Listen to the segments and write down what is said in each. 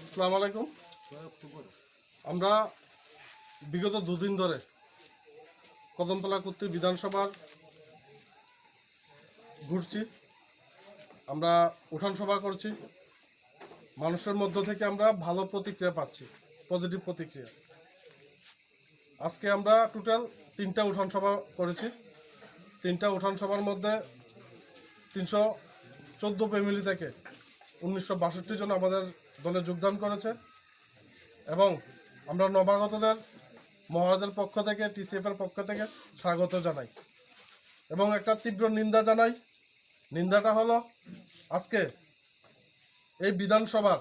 আসসালামু আলাইকুম। আমরা বিগত দুদিন ধরে কদমতলা কর্তৃক বিধানসভার ঘুরছি, আমরা উঠান সভা করছি, মানুষের মধ্য থেকে আমরা ভালো প্রতিক্রিয়া পাচ্ছি, পজিটিভ প্রতিক্রিয়া। আজকে আমরা টোটাল 3টা উঠান সভা করেছি। 3টা উঠান সভার মধ্যে 314 ফ্যামিলি থেকে 1962 জন আমাদের দলে যোগদান করেছে এবং আমরা নবাগতদের মহারাজের পক্ষ থেকে, টিসিএফ এর পক্ষ থেকে স্বাগত জানাই এবং একটা তীব্র নিন্দা জানাই। নিন্দাটা হলো, আজকে এই বিধানসভার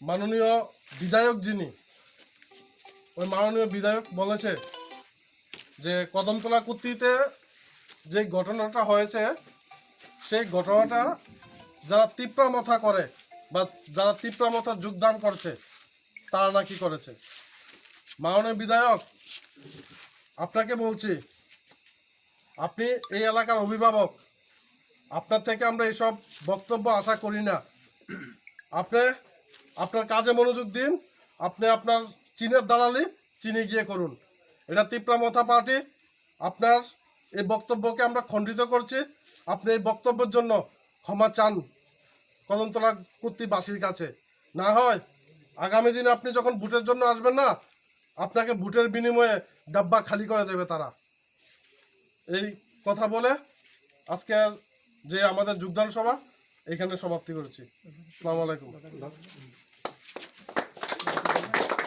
মাননীয় বিধায়ক যিনি, ওই মাননীয় বিধায়ক বলেছে যে কদমতলা কর্তৃতে যে ঘটনাটা হয়েছে সেই ঘটনাটা যারা তীব্রামথা করে বা যারা তীব্রামথা যোগদান করছে তারা নাকি করেছে। মাননীয় বিধায়ক, আপনাকে বলছি, আপনি এই এলাকার অভিভাবক, আপনার থেকে আমরা এইসব বক্তব্য আশা করি না। আপনি আপনার কাজে মনোযোগ দিন, আপনি আপনার চীনের দালালি চীনে গিয়ে করুন। এটা তীব্রামথা পার্টি, আপনার এই বক্তব্যকে আমরা খণ্ডিত করছি। আপনি এই বক্তব্যের জন্য ক্ষমা চান কদমতলা কর্তৃবাসীর কাছে। না হয় আগামী দিনে আপনি যখন ভোটের জন্য আসবেন না, আপনাকে ভোটের বিনিময়ে ডাব্বা খালি করে দেবে তারা। এই কথা বলে আজকের যে আমাদের যোগদান সভা এখানে সমাপ্তি করেছি। আসসালামু আলাইকুম।